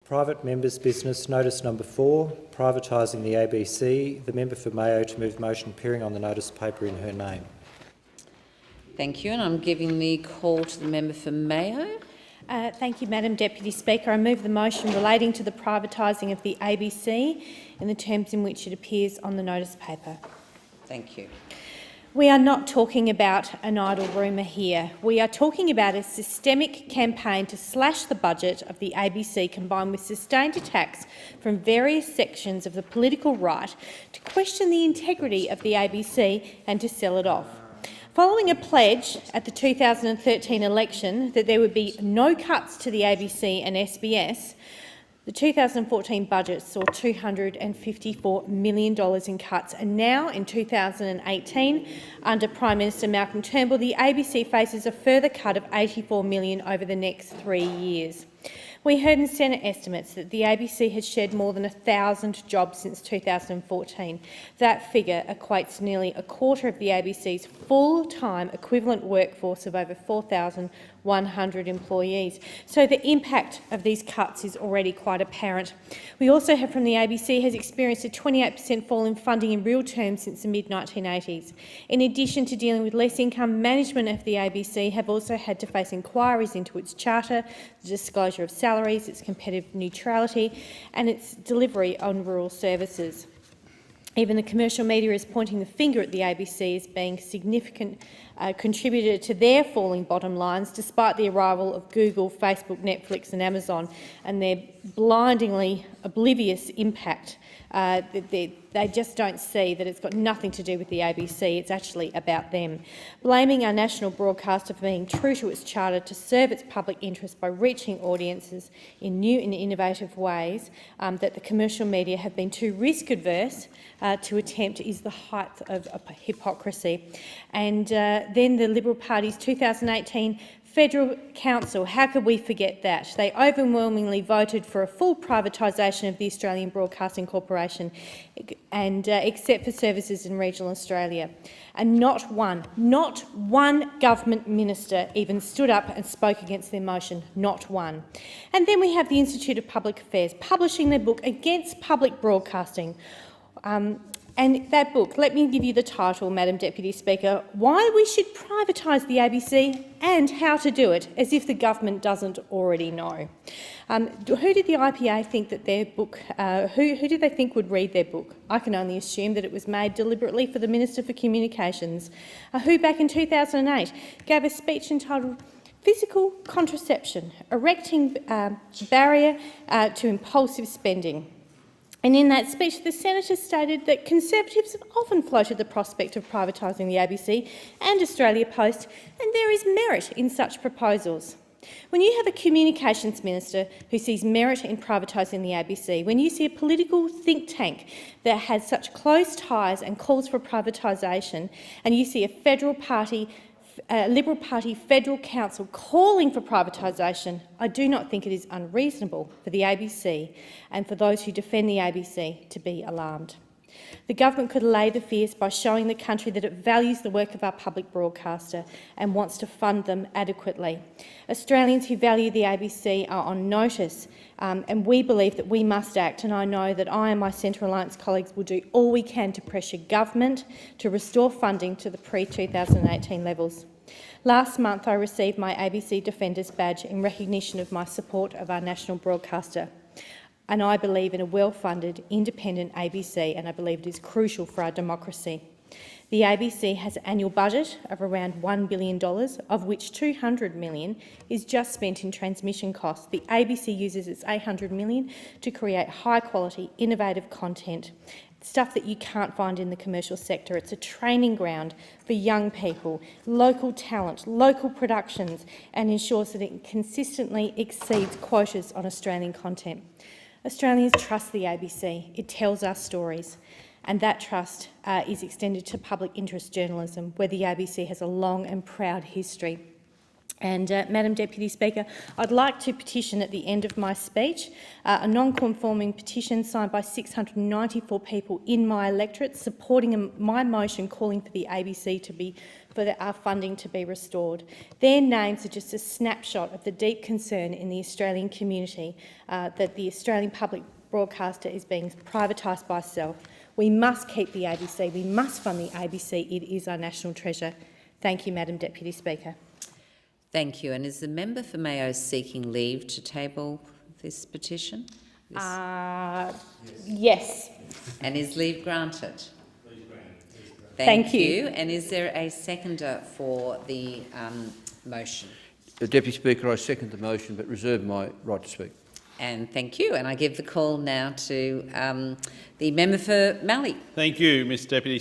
Private Members' Business, Notice Number 4, privatising the ABC. The member for Mayo to move the motion appearing on the notice paper in her name. Thank you, and I'm giving the call to the member for Mayo. Thank you, Madam Deputy Speaker. I move the motion relating to the privatising of the ABC in the terms in which it appears on the notice paper. Thank you. We are not talking about an idle rumour here. We are talking about a systemic campaign to slash the budget of the ABC, combined with sustained attacks from various sections of the political right to question the integrity of the ABC and to sell it off. Following a pledge at the 2013 election that there would be no cuts to the ABC and SBS, the 2014 budget saw $254 million in cuts, and now in 2018, under Prime Minister Malcolm Turnbull, the ABC faces a further cut of $84 million over the next 3 years. We heard in Senate estimates that the ABC has shed more than 1,000 jobs since 2014. That figure equates to nearly a quarter of the ABC's full-time equivalent workforce of over 4,100 employees. So the impact of these cuts is already quite apparent. We also have from the ABC has experienced a 28% fall in funding in real terms since the mid-1980s. In addition to dealing with less income, management of the ABC have also had to face inquiries into its charter, the disclosure of salaries, its competitive neutrality and its delivery on rural services. Even the commercial media is pointing the finger at the ABC as being a significant contributor to their falling bottom lines, despite the arrival of Google, Facebook, Netflix and Amazon and their blindingly oblivious impact. They just don't see that it's got nothing to do with the ABC, it's actually about them. Blaming our national broadcaster for being true to its charter to serve its public interest by reaching audiences in new and innovative ways that the commercial media have been too risk-averse to attempt is the height of hypocrisy. And then the Liberal Party's 2018 Federal Council, how could we forget that? They overwhelmingly voted for a full privatisation of the Australian Broadcasting Corporation, and except for services in regional Australia. And not one government minister even stood up and spoke against their motion, not one. And then we have the Institute of Public Affairs publishing their book Against Public Broadcasting. And that book, let me give you the title, Madam Deputy Speaker, Why We Should Privatise the ABC and How to Do It, as if the government doesn't already know. Who did the IPA think that their book, who did they think would read their book? I can only assume that it was made deliberately for the Minister for Communications, who back in 2008 gave a speech entitled Physical Contraception, Erecting Barrier to Impulsive Spending. And in that speech, the senator stated that Conservatives have often floated the prospect of privatising the ABC and Australia Post, and there is merit in such proposals. When you have a communications minister who sees merit in privatising the ABC, when you see a political think tank that has such close ties and calls for privatisation, and you see a Liberal Party Federal Council calling for privatisation, I do not think it is unreasonable for the ABC and for those who defend the ABC to be alarmed. The government could allay the fears by showing the country that it values the work of our public broadcaster and wants to fund them adequately. Australians who value the ABC are on notice, and we believe that we must act, and I know that I and my Centre Alliance colleagues will do all we can to pressure government to restore funding to the pre-2018 levels. Last month I received my ABC Defenders badge in recognition of my support of our national broadcaster. And I believe in a well-funded, independent ABC, and I believe it is crucial for our democracy. The ABC has an annual budget of around $1 billion, of which $200 million is just spent in transmission costs. The ABC uses its $800 million to create high-quality, innovative content, stuff that you can't find in the commercial sector. It's a training ground for young people, local talent, local productions, and ensures that it consistently exceeds quotas on Australian content. Australians trust the ABC. It tells our stories, and that trust is extended to public interest journalism, where the ABC has a long and proud history. And, Madam Deputy Speaker, I'd like to petition at the end of my speech a non-conforming petition signed by 694 people in my electorate supporting my motion calling for the ABC to be, for our funding to be restored. Their names are just a snapshot of the deep concern in the Australian community that the Australian public broadcaster is being privatised by itself. We must keep the ABC. We must fund the ABC. It is our national treasure. Thank you, Madam Deputy Speaker. Thank you. And is the member for Mayo seeking leave to table this petition? Yes. And is leave granted? Thank you. And is there a seconder for the motion? Deputy Speaker, I second the motion but reserve my right to speak. And thank you. And I give the call now to the member for Mallee. Thank you, Mr Deputy